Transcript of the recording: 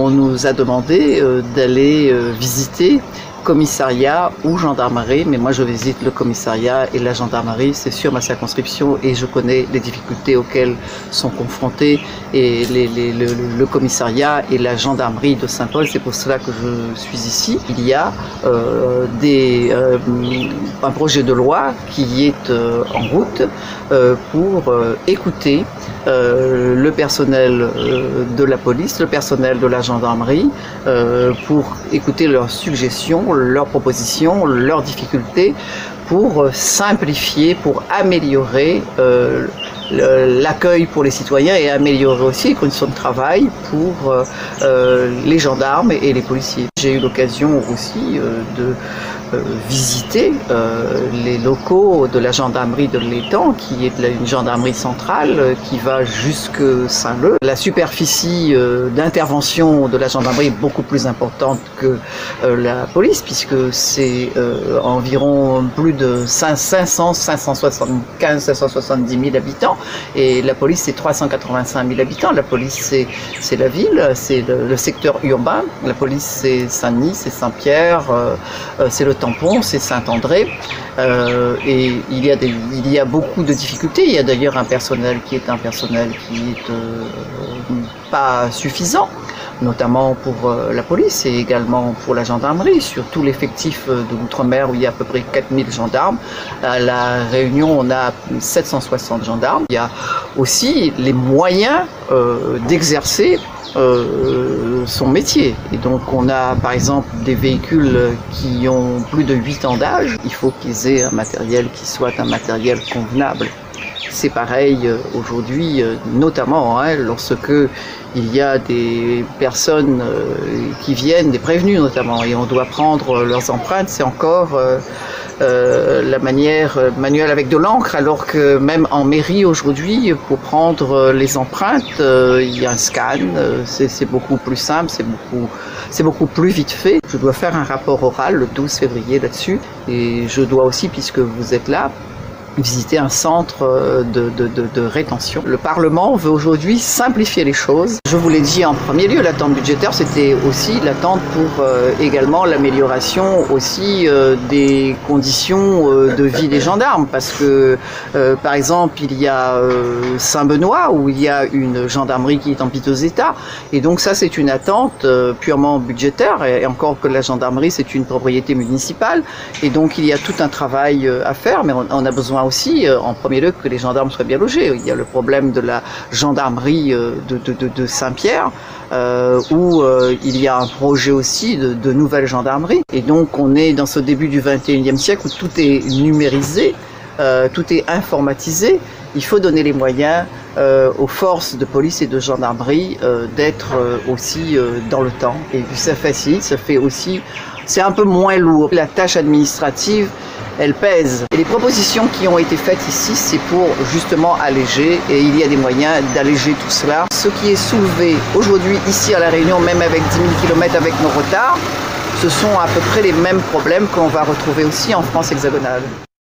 on nous a demandé d'aller visiter commissariat ou gendarmerie, mais moi je visite le commissariat et la gendarmerie, c'est sur ma circonscription et je connais les difficultés auxquelles sont confrontés et le commissariat et la gendarmerie de Saint-Paul, c'est pour cela que je suis ici. Il y a un projet de loi qui est en route pour écouter le personnel de la police, le personnel de la gendarmerie, pour écouter leurs suggestions, leurs propositions, leurs difficultés, pour simplifier, pour améliorer l'accueil pour les citoyens et améliorer aussi les conditions de travail pour les gendarmes et les policiers. J'ai eu l'occasion aussi de visiter les locaux de la gendarmerie de l'Étang, qui est une gendarmerie centrale qui va jusque Saint-Leu. La superficie d'intervention de la gendarmerie est beaucoup plus importante que la police, puisque c'est environ plus de 570 000 habitants, et la police c'est 385 000 habitants. La police c'est la ville, c'est le secteur urbain. La police c'est Saint-Denis, c'est Saint-Pierre, c'est le Tampon, c'est Saint-André, et il y a beaucoup de difficultés. Il y a d'ailleurs un personnel qui est pas suffisant, notamment pour la police et également pour la gendarmerie. Sur tout l'effectif de l'outre-mer où il y a à peu près 4000 gendarmes, à La Réunion on a 760 gendarmes. Il y a aussi les moyens d'exercer son métier. Et donc on a par exemple des véhicules qui ont plus de 8 ans d'âge. Il faut qu'ils aient un matériel qui soit un matériel convenable. C'est pareil aujourd'hui, notamment lorsque il y a des personnes qui viennent, des prévenus notamment, et on doit prendre leurs empreintes. C'est encore la manière manuelle avec de l'encre, alors que même en mairie aujourd'hui, pour prendre les empreintes, il y a un scan, c'est beaucoup plus simple, c'est beaucoup plus vite fait. Je dois faire un rapport oral le 12 février là-dessus, et je dois aussi, puisque vous êtes là, visiter un centre de rétention. Le Parlement veut aujourd'hui simplifier les choses. Je vous l'ai dit en premier lieu, l'attente budgétaire, c'était aussi l'attente pour également l'amélioration aussi des conditions de vie des gendarmes, parce que par exemple il y a Saint-Benoît où il y a une gendarmerie qui est en piteux état, et donc ça c'est une attente purement budgétaire, et encore que la gendarmerie c'est une propriété municipale, et donc il y a tout un travail à faire, mais on a besoin aussi, en premier lieu, que les gendarmes soient bien logés. Il y a le problème de la gendarmerie de Saint-Pierre, où il y a un projet aussi de nouvelle gendarmerie. Et donc on est dans ce début du 21e siècle où tout est numérisé, tout est informatisé. Il faut donner les moyens aux forces de police et de gendarmerie d'être aussi dans le temps. Et ça facilite, ça fait aussi, c'est un peu moins lourd. La tâche administrative, elle pèse. Et les propositions qui ont été faites ici, c'est pour justement alléger, et il y a des moyens d'alléger tout cela. Ce qui est soulevé aujourd'hui ici à La Réunion, même avec 10 000 km avec nos retards, ce sont à peu près les mêmes problèmes qu'on va retrouver aussi en France hexagonale.